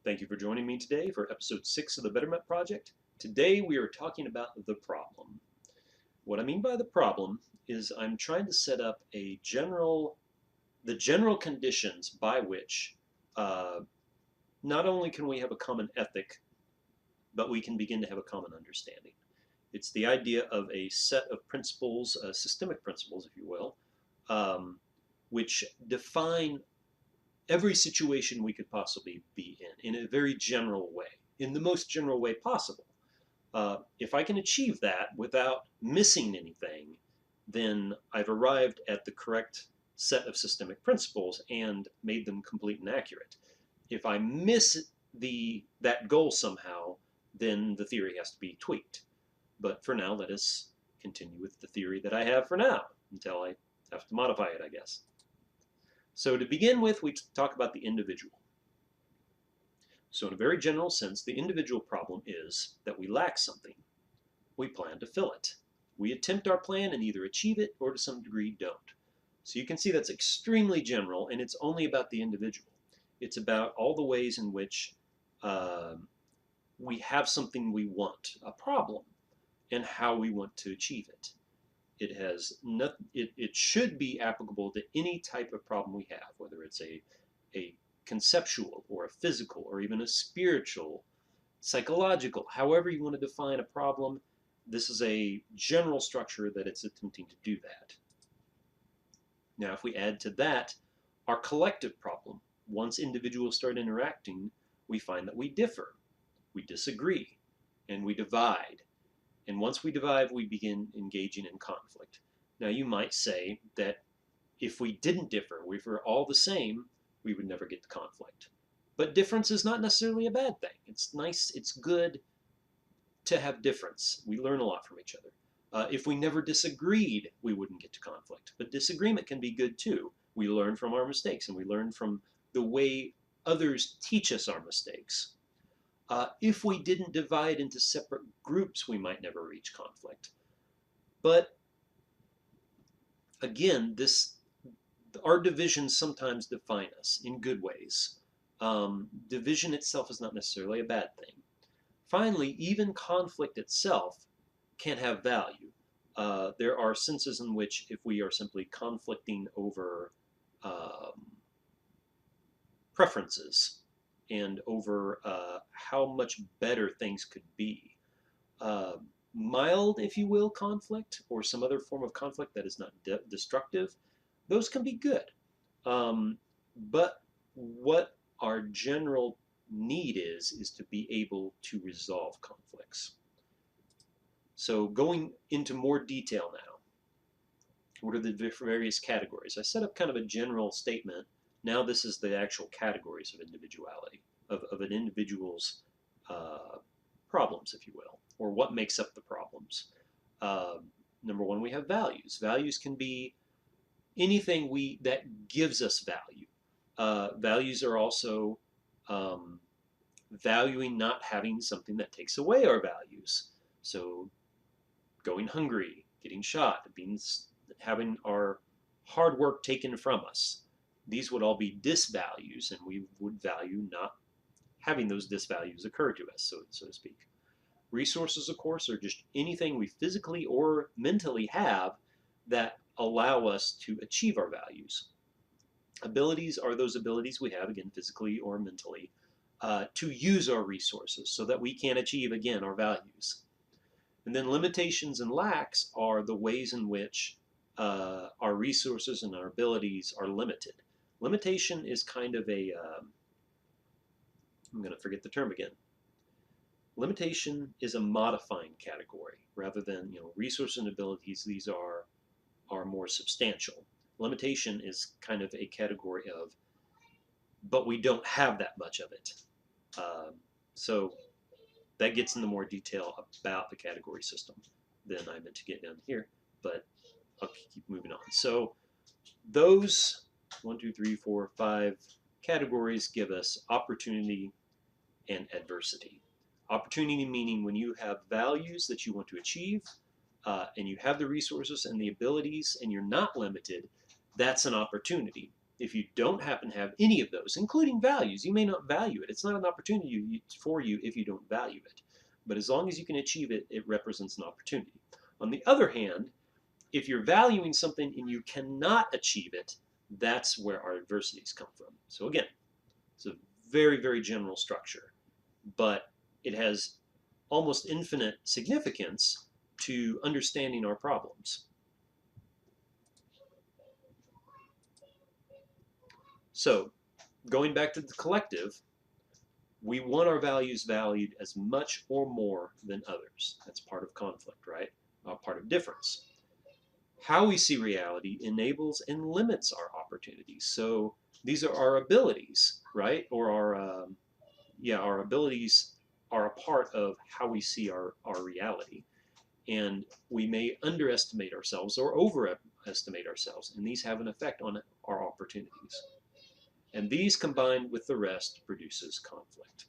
Thank you for joining me today for episode 6 of the Betterment Project. Today we are talking about the problem. What I mean by the problem is I'm trying to set up the general conditions by which not only can we have a common ethic, but we can begin to have a common understanding. It's the idea of a set of principles, systemic principles, if you will, which define every situation we could possibly be in a very general way, in the most general way possible. If I can achieve that without missing anything, then I've arrived at the correct set of systemic principles and made them complete and accurate. If I miss that goal somehow, then the theory has to be tweaked. But for now, let us continue with the theory that I have for now until I have to modify it, I guess. So to begin with, we talk about the individual. So in a very general sense, the individual problem is that we lack something. We plan to fill it. We attempt our plan and either achieve it or to some degree don't. So you can see that's extremely general, and it's only about the individual. It's about all the ways in which we have something we want, a problem, and how we want to achieve it. It should be applicable to any type of problem we have, whether it's a conceptual or a physical or even a spiritual, psychological, however you want to define a problem. This is a general structure that it's attempting to do that. Now, if we add to that our collective problem, once individuals start interacting, we find that we differ, we disagree, and we divide. And once we divide, we begin engaging in conflict. Now, you might say that if we didn't differ, if we're all the same, we would never get to conflict. But difference is not necessarily a bad thing. It's nice, it's good to have difference. We learn a lot from each other. If we never disagreed, we wouldn't get to conflict. But disagreement can be good too. We learn from our mistakes, and we learn from the way others teach us our mistakes. If we didn't divide into separate groups, we might never reach conflict. But again, our divisions sometimes define us in good ways. Division itself is not necessarily a bad thing. Finally, even conflict itself can have value. There are senses in which if we are simply conflicting over preferences, and over how much better things could be. Mild, if you will, conflict, or some other form of conflict that is not destructive, those can be good. But what our general need is to be able to resolve conflicts. So going into more detail now, what are the various categories? I set up kind of a general statement. Now this is the actual categories of individuality, of an individual's problems, if you will, or what makes up the problems. Number one, we have values. Values can be anything that gives us value. Values are also valuing not having something that takes away our values. So going hungry, getting shot, having our hard work taken from us. These would all be disvalues, and we would value not having those disvalues occur to us, so to speak. Resources, of course, are just anything we physically or mentally have that allow us to achieve our values. Abilities are those abilities we have, again, physically or mentally, to use our resources so that we can achieve, again, our values. And then limitations and lacks are the ways in which our resources and our abilities are limited. Limitation is kind of I'm going to forget the term again. Limitation is a modifying category rather than resources and abilities. These are more substantial. Limitation is kind of a category of, but we don't have that much of it. So that gets into more detail about the category system than I meant to get down here, but I'll keep moving on. So those 1, 2, 3, 4, 5 categories give us opportunity and adversity. Opportunity meaning when you have values that you want to achieve, and you have the resources and the abilities, and you're not limited, that's an opportunity. If you don't happen to have any of those, including values, you may not value it. It's not an opportunity for you if you don't value it. But as long as you can achieve it, it represents an opportunity. On the other hand, if you're valuing something and you cannot achieve it, that's where our adversities come from. So again, it's a very, very general structure, but it has almost infinite significance to understanding our problems. So going back to the collective, we want our values valued as much or more than others. That's part of conflict, right? Part of difference. How we see reality enables and limits our opportunities. So these are our abilities, right? Or our abilities are a part of how we see our reality. And we may underestimate ourselves or overestimate ourselves, and these have an effect on our opportunities. And these combined with the rest produces conflict.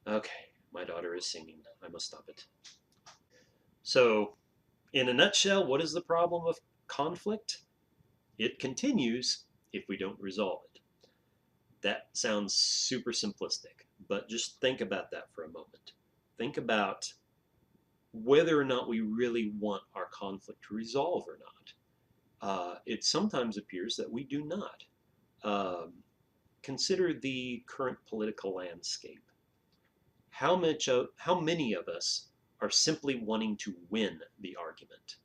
Okay, my daughter is singing. I must stop it. So, in a nutshell, what is the problem of conflict? It continues if we don't resolve it. That sounds super simplistic, but just think about that for a moment. Think about whether or not we really want our conflict to resolve or not. It sometimes appears that we do not. Um, Consider the current political landscape. How many of us are simply wanting to win the argument?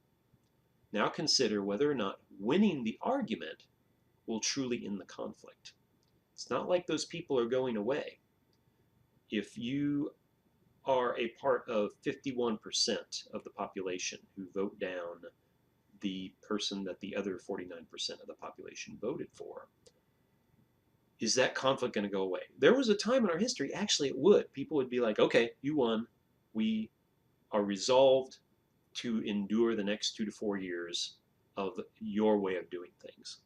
Now consider whether or not winning the argument will truly end the conflict. It's not like those people are going away. If you are a part of 51% of the population who vote down the person that the other 49% of the population voted for, is that conflict going to go away? There was a time in our history, actually, it would. People would be like, okay, you won. We are resolved to endure the next 2 to 4 years of your way of doing things.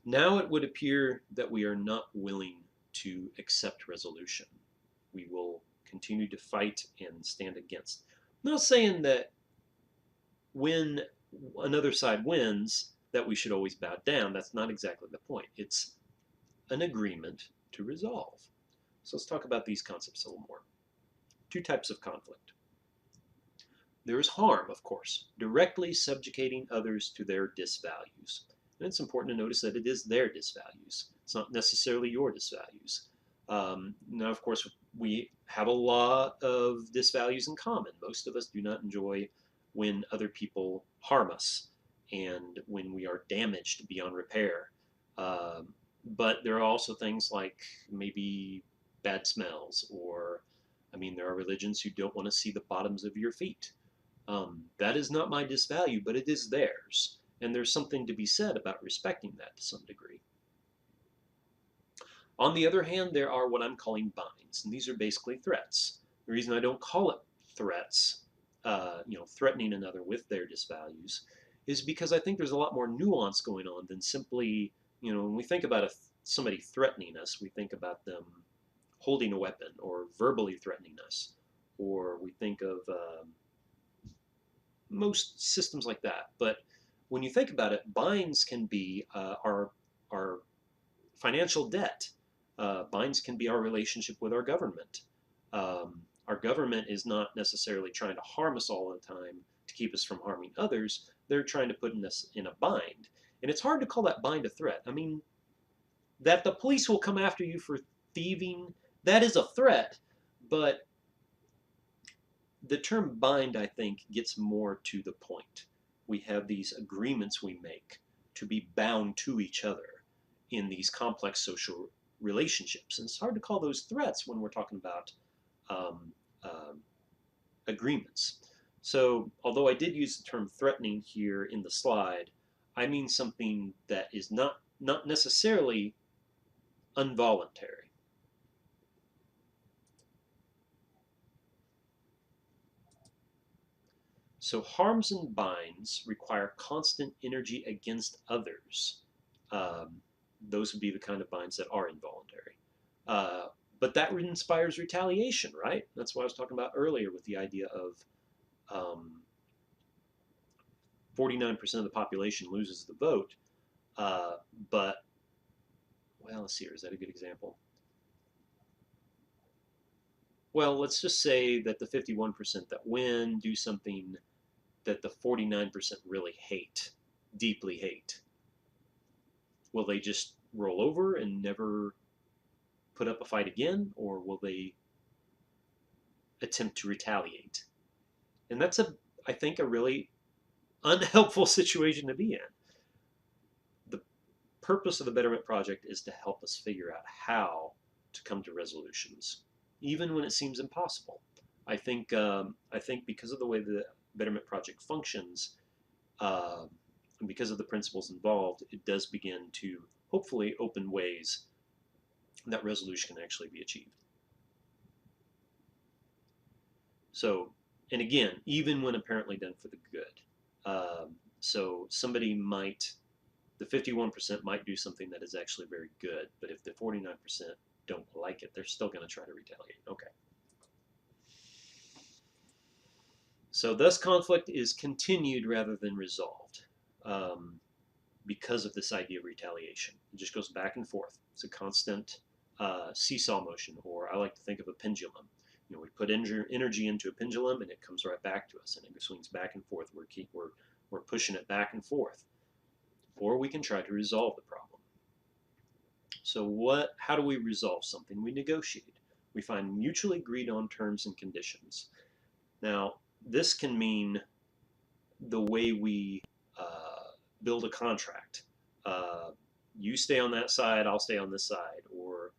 Now it would appear that we are not willing to accept resolution. We will continue to fight and stand against. I'm not saying that when another side wins that we should always bow down. That's not exactly the point. It's an agreement to resolve. So let's talk about these concepts a little more. Two types of conflict. There is harm, of course, directly subjugating others to their disvalues. And it's important to notice that it is their disvalues. It's not necessarily your disvalues. Now, of course, we have a lot of disvalues in common. Most of us do not enjoy when other people harm us and when we are damaged beyond repair. But there are also things like maybe bad smells, or, there are religions who don't want to see the bottoms of your feet. That is not my disvalue, but it is theirs. And there's something to be said about respecting that to some degree. On the other hand, there are what I'm calling binds, and these are basically threats. The reason I don't call it threats, threatening another with their disvalues, is because I think there's a lot more nuance going on than simply, when we think about somebody threatening us, we think about them holding a weapon or verbally threatening us, or we think of most systems like that. But when you think about it, binds can be our financial debt. Binds can be our relationship with our government. Our government is not necessarily trying to harm us all the time to keep us from harming others. They're trying to put us in a bind. And it's hard to call that bind a threat. That the police will come after you for thieving, that is a threat, but the term bind, I think, gets more to the point. We have these agreements we make to be bound to each other in these complex social relationships. And it's hard to call those threats when we're talking about agreements. So, although I did use the term threatening here in the slide, I mean something that is not necessarily involuntary. So harms and binds require constant energy against others. Those would be the kind of binds that are involuntary. But that inspires retaliation, right? That's what I was talking about earlier with the idea of 49% of the population loses the vote. Uh, but, well, let's see here. Is that a good example? Well, let's just say that the 51% that win do something that the 49% really hate, deeply hate. Will they just roll over and never put up a fight again, or will they attempt to retaliate? And that's I think, a really unhelpful situation to be in. The purpose of the Betterment Project is to help us figure out how to come to resolutions, even when it seems impossible. I think because of the way the Betterment Project functions, and because of the principles involved, it does begin to hopefully open ways that resolution can actually be achieved. So, and again, even when apparently done for the good. So somebody might, the 51% might do something that is actually very good, but if the 49% don't like it, they're still going to try to retaliate. Okay. So thus conflict is continued rather than resolved, because of this idea of retaliation. It just goes back and forth. It's a constant seesaw motion, or I like to think of a pendulum. You know, we put energy into a pendulum, and it comes right back to us, and it swings back and forth. We're pushing it back and forth, or we can try to resolve the problem. So how do we resolve something? We negotiate. We find mutually agreed on terms and conditions. Now, this can mean the way we build a contract. Uh, you stay on that side, I'll stay on this side, or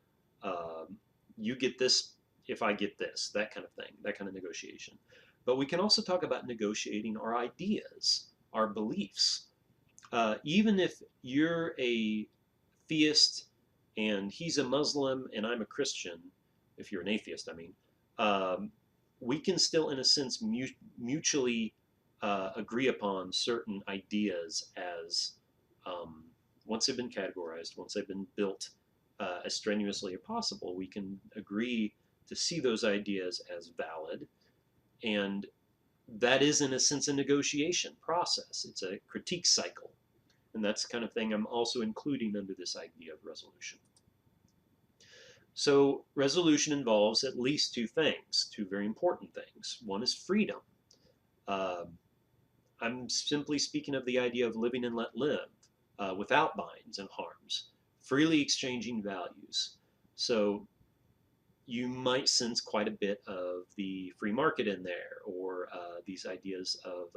you get this if I get this, that kind of thing, that kind of negotiation. But we can also talk about negotiating our ideas, our beliefs. Even if you're a theist and he's a Muslim and I'm a Christian, if you're an atheist, I mean, um, we can still, in a sense, mutually agree upon certain ideas as, um, once they've been categorized, once they've been built as strenuously as possible, we can agree to see those ideas as valid. And that is, in a sense, a negotiation process. It's a critique cycle. And that's the kind of thing I'm also including under this idea of resolution. So resolution involves at least two things, two very important things. One is freedom. Uh, I'm simply speaking of the idea of living and let live, without binds and harms, freely exchanging values. So you might sense quite a bit of the free market in there, or these ideas of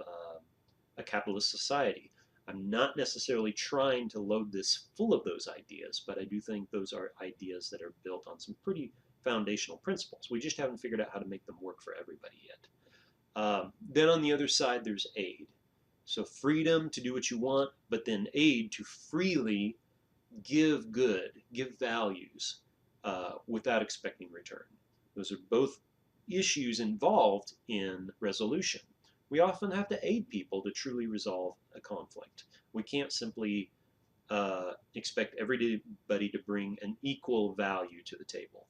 a capitalist society. I'm not necessarily trying to load this full of those ideas, but I do think those are ideas that are built on some pretty foundational principles. We just haven't figured out how to make them work for everybody yet. Then on the other side, there's aid. So freedom to do what you want, but then aid to freely give good, give values, without expecting return. Those are both issues involved in resolution. We often have to aid people to truly resolve a conflict. We can't simply expect everybody to bring an equal value to the table.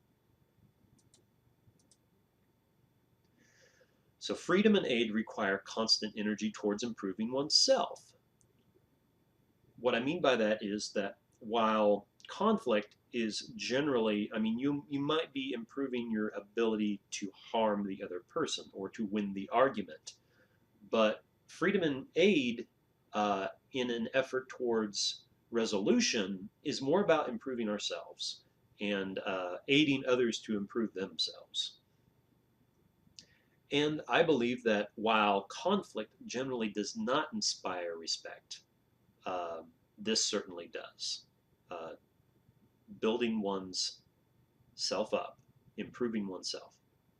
So freedom and aid require constant energy towards improving oneself. What I mean by that is that while conflict is generally, I mean, you might be improving your ability to harm the other person or to win the argument, but freedom and aid, in an effort towards resolution, is more about improving ourselves and aiding others to improve themselves. And I believe that while conflict generally does not inspire respect, uh, this certainly does. Uh, Building one's self up, improving oneself,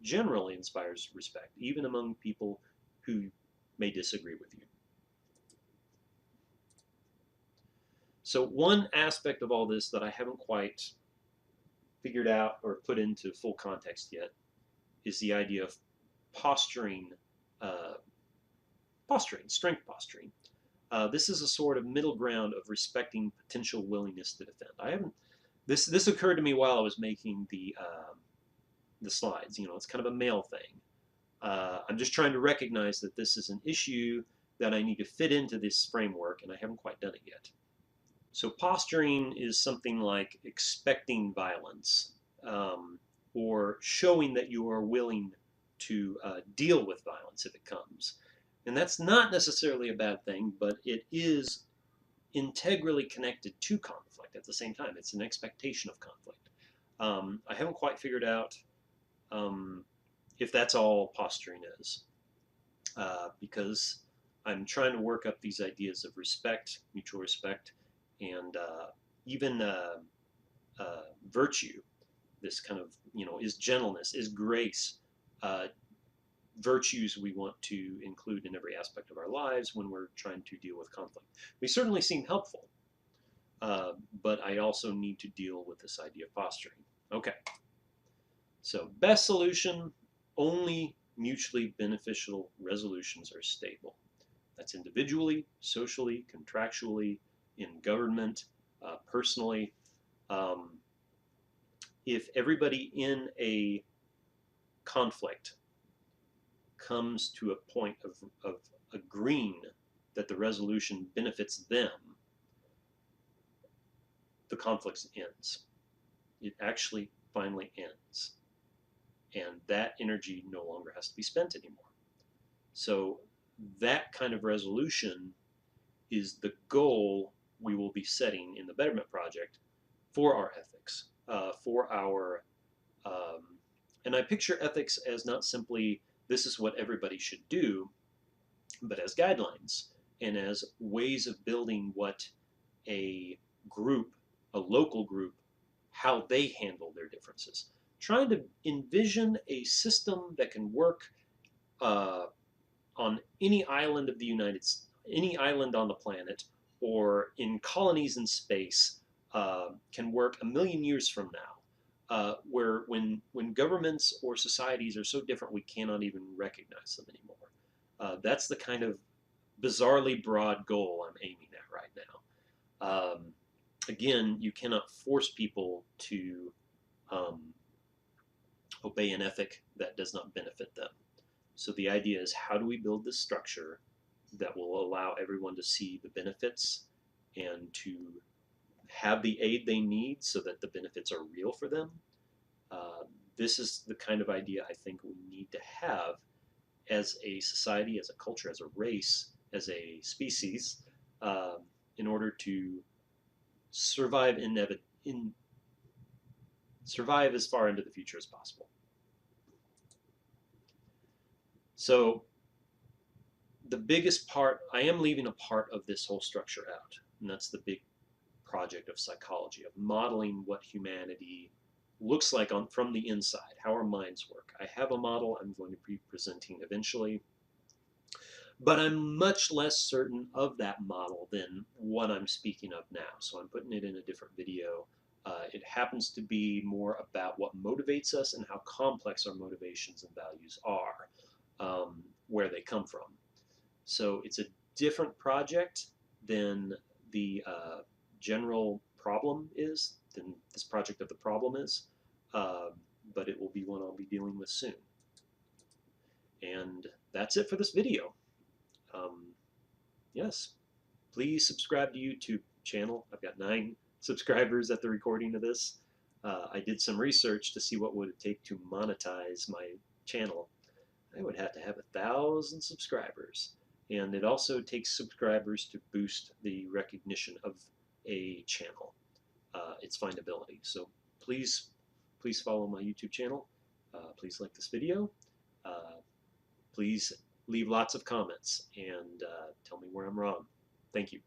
generally inspires respect, even among people who may disagree with you. So one aspect of all this that I haven't quite figured out or put into full context yet is the idea of posturing, uh, strength posturing. This is a sort of middle ground of respecting potential willingness to defend. I haven't. This occurred to me while I was making the slides. You know, it's kind of a male thing. I'm just trying to recognize that this is an issue that I need to fit into this framework, and I haven't quite done it yet. So posturing is something like expecting violence, or showing that you are willing to deal with violence if it comes. And that's not necessarily a bad thing, but it is integrally connected to conflict at the same time. It's an expectation of conflict. I haven't quite figured out if that's all posturing is, because I'm trying to work up these ideas of respect, mutual respect, and even virtue. This kind of, is gentleness, is grace, uh, virtues we want to include in every aspect of our lives when we're trying to deal with conflict. They certainly seem helpful, but I also need to deal with this idea of posturing. Okay, so best solution, only mutually beneficial resolutions are stable. That's individually, socially, contractually, in government, personally. Um, if everybody in a conflict comes to a point of agreeing that the resolution benefits them, the conflict ends. It actually finally ends. And that energy no longer has to be spent anymore. So that kind of resolution is the goal we will be setting in the Betterment Project for our ethics, for our, and I picture ethics as not simply this is what everybody should do, but as guidelines and as ways of building what a group, a local group, how they handle their differences. Trying to envision a system that can work uh, on any island of the United States, any island on the planet, or in colonies in space, can work a million years from now. Where when governments or societies are so different we cannot even recognize them anymore. That's the kind of bizarrely broad goal I'm aiming at right now. Again, you cannot force people to um, obey an ethic that does not benefit them. So the idea is, how do we build this structure that will allow everyone to see the benefits and to have the aid they need so that the benefits are real for them? This is the kind of idea I think we need to have as a society, as a culture, as a race, as a species, in order to survive survive as far into the future as possible. So the biggest part, I am leaving a part of this whole structure out, and that's the big project of psychology, of modeling what humanity looks like from the inside, how our minds work. I have a model I'm going to be presenting eventually, but I'm much less certain of that model than what I'm speaking of now. So I'm putting it in a different video. It happens to be more about what motivates us and how complex our motivations and values are, where they come from. So it's a different project than the general problem is, than this project of the problem is, but it will be one I'll be dealing with soon. And that's it for this video. Yes, please subscribe to YouTube channel. I've got 9 subscribers at the recording of this. I did some research to see what would it take to monetize my channel. I would have to have 1,000 subscribers. And it also takes subscribers to boost the recognition of a channel, its findability. So please follow my YouTube channel. Please like this video. Please leave lots of comments and tell me where I'm wrong. Thank you.